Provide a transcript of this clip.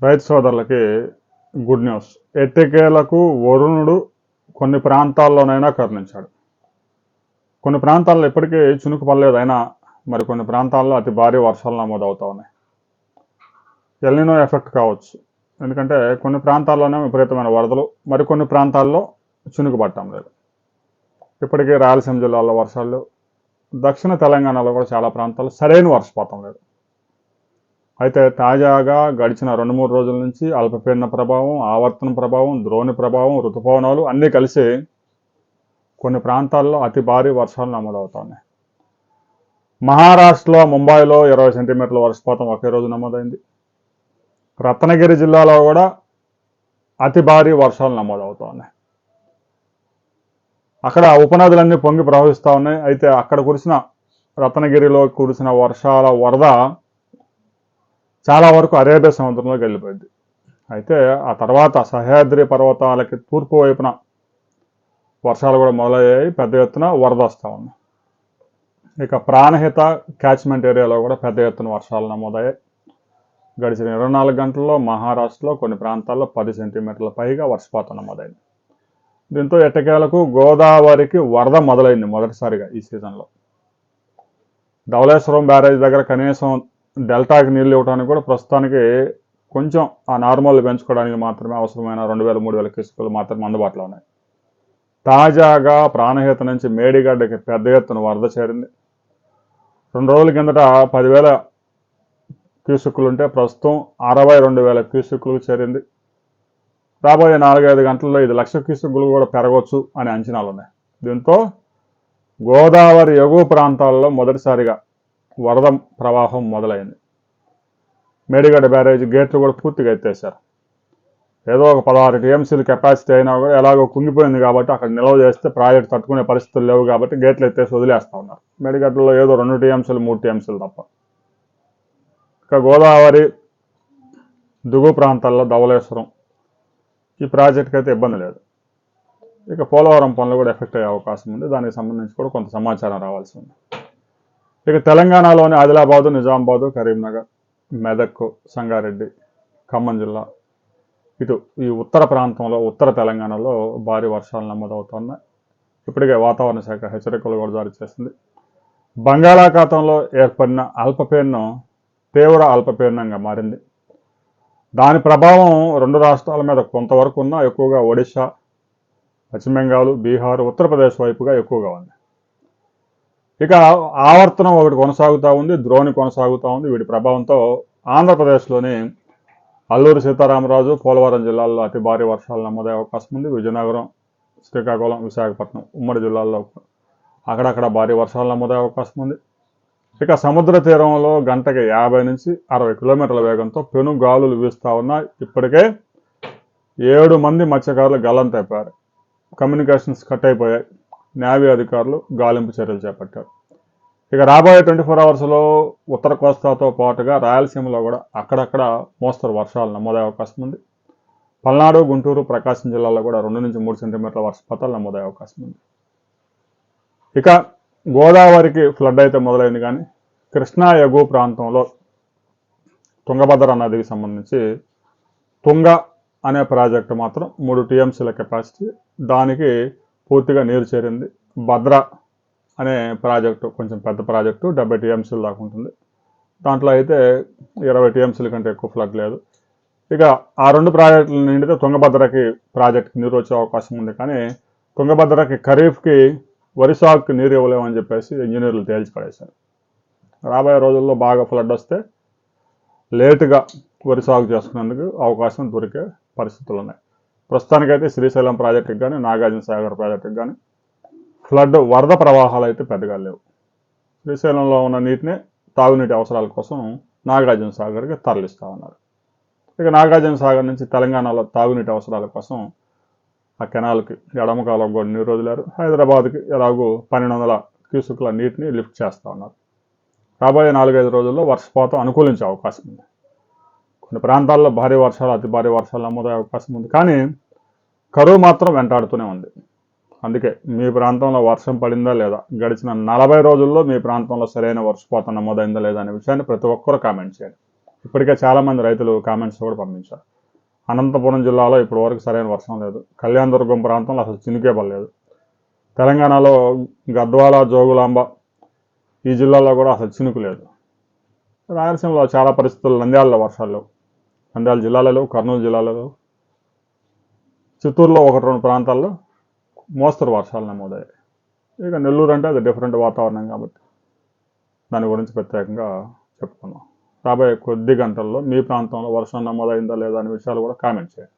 రైతు సోదరులకి good news. ఎట్టకేలకు వరుణుడు కొన్ని ప్రాంతాల్లోనైనా కరుణించాడు. కొన్ని ప్రాంతాల్లో ఇప్పటికీ చినుకు పడలేదు, అయినా మరి కొన్ని ప్రాంతాల్లో అతి భారీ వర్షాలు నమోదవుతా ఉన్నాయి. ఎల్నినో ఎఫెక్ట్ కావచ్చు, ఎందుకంటే కొన్ని ప్రాంతాల్లోనే విపరీతమైన వరదలు, మరికొన్ని ప్రాంతాల్లో చినుకు పడటం లేదు. ఇప్పటికీ రాయలసీమ జిల్లాలో వర్షాలు, దక్షిణ తెలంగాణలో కూడా చాలా ప్రాంతాల్లో సరైన వర్షపాతం లేదు. అయితే తాజాగా గడిచిన 2-3 రోజుల నుంచి అల్పపీడన ప్రభావం, ఆవర్తన ప్రభావం, ద్రోణి ప్రభావం, ఋతుపవనాలు అన్నీ కలిసి కొన్ని ప్రాంతాల్లో అతి భారీ వర్షాలు నమోదవుతున్నాయి. మహారాష్ట్రలో ముంబైలో 20 సెంటీమీటర్ల వర్షపాతం ఒకే రోజు నమోదైంది. రత్నగిరి జిల్లాలో కూడా అతి భారీ వర్షాలు నమోదవుతున్నాయి. అక్కడ ఉపనదులన్నీ పొంగి ప్రవహిస్తూ ఉన్నాయి. అయితే అక్కడ రత్నగిరిలో కురిసిన వర్షాల వరద చాలా వరకు అరేబియా సముద్రంలోకి వెళ్ళిపోయింది. అయితే ఆ తర్వాత సహ్యాద్రి పర్వతాలకి తూర్పు వైపున వర్షాలు కూడా మొదలయ్యాయి, పెద్ద ఎత్తున వరద వస్తూ ఉంది. ఇక ప్రాణహిత క్యాచ్మెంట్ ఏరియాలో కూడా పెద్ద ఎత్తున వర్షాలు నమోదయ్యాయి. గడిచిన 24 గంటల్లో మహారాష్ట్రలో కొన్ని ప్రాంతాల్లో 10 సెంటీమీటర్ల పైగా వర్షపాతం నమోదైంది. దీంతో ఎట్టకేలకు గోదావరికి వరద మొదలైంది మొదటిసారిగా ఈ సీజన్లో. ధవళేశ్వరం బ్యారేజ్ దగ్గర కనీసం డెల్టాకి నీళ్ళు ఇవ్వడానికి కూడా ప్రస్తుతానికి కొంచెం ఆ నార్మల్ పెంచుకోవడానికి మాత్రమే అవసరమైన 2000-3000 క్యూసెక్కులు మాత్రమే అందుబాటులో ఉన్నాయి. తాజాగా ప్రాణహిత నుంచి మేడిగడ్డకి పెద్ద ఎత్తున వరద చేరింది. 2 రోజుల కిందట 10,000 క్యూసెక్కులు ఉంటే ప్రస్తుతం 62,000 క్యూసెక్కులకు చేరింది. రాబోయే 4-5 గంటల్లో 1,00,000 క్యూసెక్కులు కూడా పెరగవచ్చు అనే అంచనాలు ఉన్నాయి. దీంతో గోదావరి ఎగువ ప్రాంతాల్లో మొదటిసారిగా వరద ప్రవాహం మొదలైంది. మేడిగడ్డ బ్యారేజ్ గేట్లు కూడా పూర్తిగా ఎత్తేసారు. ఏదో ఒక 16 టీఎంసీలు కెపాసిటీ అయినా కూడా ఎలాగో కుంగిపోయింది కాబట్టి అక్కడ నిల్వ చేస్తే ప్రాజెక్ట్ తట్టుకునే పరిస్థితులు లేవు కాబట్టి గేట్లు ఎత్తేసి వదిలేస్తూ ఉన్నారు. మేడిగడ్డలో ఏదో 2 టీఎంసీలు 3 టీఎంసీలు తప్ప. ఇక గోదావరి దిగువ ప్రాంతాల్లో ధవళేశ్వరం ఈ ప్రాజెక్ట్కి అయితే ఇబ్బంది లేదు. ఇక పోలవరం పనులు కూడా ఎఫెక్ట్ అయ్యే అవకాశం ఉంది. దానికి సంబంధించి కూడా కొంత సమాచారం రావాల్సి ఉంది. ఇక తెలంగాణలోని ఆదిలాబాదు, నిజామాబాదు, కరీంనగర్, మెదక్, సంగారెడ్డి, ఖమ్మం జిల్లా ఇటు ఈ ఉత్తర ప్రాంతంలో ఉత్తర తెలంగాణలో భారీ వర్షాలు నమోదవుతున్నాయి. ఇప్పటికే వాతావరణ శాఖ హెచ్చరికలు కూడా జారీ చేసింది. బంగాళాఖాతంలో ఏర్పడిన అల్పపీడనం తీవ్ర అల్పపీడనంగా మారింది. దాని ప్రభావం 2 రాష్ట్రాల మీద కొంతవరకు ఉన్నా ఎక్కువగా ఒడిశా, పశ్చిమ బెంగాల్, బీహార్, ఉత్తరప్రదేశ్ వైపుగా ఎక్కువగా ఉంది. ఇక ఆవర్తనం ఒకటి కొనసాగుతూ ఉంది, ద్రోణి కొనసాగుతూ ఉంది. వీటి ప్రభావంతో ఆంధ్రప్రదేశ్లోని అల్లూరు సీతారామరాజు, పోలవరం జిల్లాల్లో అతి భారీ వర్షాలు నమోదయ్యే అవకాశం ఉంది. విజయనగరం, శ్రీకాకుళం, విశాఖపట్నం ఉమ్మడి జిల్లాల్లో అక్కడక్కడ భారీ వర్షాలు నమోదయ్యే అవకాశం ఉంది. ఇక సముద్ర తీరంలో గంటకి 50 నుంచి 60 కిలోమీటర్ల వేగంతో పెను గాలులు వీస్తూ ఉన్నాయి. ఇప్పటికే 7 మంది మత్స్యకారులు గల్లంతైపోయారు. కమ్యూనికేషన్స్ కట్ అయిపోయాయి. నేవీ అధికారులు గాలింపు చర్యలు చేపట్టారు. ఇక రాబోయే 24 అవర్స్లో ఉత్తర కోస్తాతో పాటుగా రాయలసీమలో కూడా అక్కడక్కడ మోస్తరు వర్షాలు నమోదయ్యే అవకాశం ఉంది. పల్నాడు, గుంటూరు, ప్రకాశం జిల్లాలో కూడా 2 నుంచి 3 సెంటీమీటర్ల వర్షపాతాలు నమోదయ్యే అవకాశం ఉంది. ఇక గోదావరికి ఫ్లడ్ అయితే మొదలైంది, కానీ కృష్ణా ఎగువ ప్రాంతంలో తుంగభద్ర నదికి సంబంధించి తుంగ అనే ప్రాజెక్టు మాత్రం 3 టీఎంసీల కెపాసిటీ, దానికి పూర్తిగా నీరు చేరింది. భద్ర అనే ప్రాజెక్టు కొంచెం పెద్ద ప్రాజెక్టు, 70 టీఎంసీలు దాకా ఉంటుంది. దాంట్లో అయితే 20 టీఎంసీల కంటే ఎక్కువ ఫ్లడ్ లేదు. ఇక ఆ 2 ప్రాజెక్టుల నిండితే తుంగభద్రకి ప్రాజెక్టుకి నీరు వచ్చే అవకాశం ఉంది. కానీ తుంగభద్రకి ఖరీఫ్కి వరి సాగుకి నీరు ఇవ్వలేమని చెప్పేసి ఇంజనీర్లు తేల్చి పడేశారు. రాబోయే రోజుల్లో బాగా ఫ్లడ్ వస్తే లేటుగా వరి సాగు చేసుకునేందుకు అవకాశం దొరికే పరిస్థితులు ఉన్నాయి. ప్రస్తుతానికైతే శ్రీశైలం ప్రాజెక్టుకి కానీ నాగార్జున సాగర్ ప్రాజెక్టుకి కానీ ఫ్లడ్ వరద ప్రవాహాలు అయితే పెద్దగా లేవు. శ్రీశైలంలో ఉన్న నీటిని తాగునీటి అవసరాల కోసం నాగార్జున సాగర్కి తరలిస్తూ ఉన్నారు. ఇక నాగార్జున సాగర్ నుంచి తెలంగాణలో తాగునీటి అవసరాల కోసం ఆ కెనాల్కి ఎడమ కాలం కూడా నీరు వదిలారు. హైదరాబాద్కి ఎలాగో 1200 క్యూసెక్ల నీటిని లిఫ్ట్ చేస్తూ ఉన్నారు. రాబోయే 4-5 రోజుల్లో వర్షపాతం అనుకూలించే అవకాశం ఉంది. కొన్ని ప్రాంతాల్లో భారీ వర్షాలు, అతి భారీ వర్షాలు నమోదయ్యే అవకాశం ఉంది. కానీ కరువు మాత్రం వెంటాడుతూనే ఉంది. అందుకే మీ ప్రాంతంలో వర్షం పడిందా లేదా, గడిచిన 40 రోజుల్లో మీ ప్రాంతంలో సరైన వర్షపాతం నమోదైందా లేదా అనే విషయాన్ని ప్రతి ఒక్కరూ కామెంట్ చేయండి. ఇప్పటికే చాలామంది రైతులు కామెంట్స్ కూడా పంపించారు. అనంతపురం జిల్లాలో ఇప్పటి వరకు సరైన వర్షం లేదు. కళ్యాణదుర్గం ప్రాంతంలో అసలు చినుకే పడలేదు. తెలంగాణలో గద్వాల, జోగులాంబ ఈ జిల్లాలో కూడా అసలు చినుకు లేదు. రాయలసీమలో చాలా పరిస్థితులు, నంద్యాలలో వర్షాలు లేవు. నంద్యాల జిల్లాలో, కర్నూలు జిల్లాలో, చిత్తూరులో 1-2 ప్రాంతాల్లో మోస్తరు వర్షాలు నమోదయ్యాయి. ఇక నెల్లూరు అంటే అది డిఫరెంట్ వాతావరణం కాబట్టి దాని గురించి ప్రత్యేకంగా చెప్పుకున్నాం. రాబోయే కొద్ది గంటల్లో మీ ప్రాంతంలో వర్షం నమోదైందా లేదా అనే విషయాలు కూడా కామెంట్ చేయండి.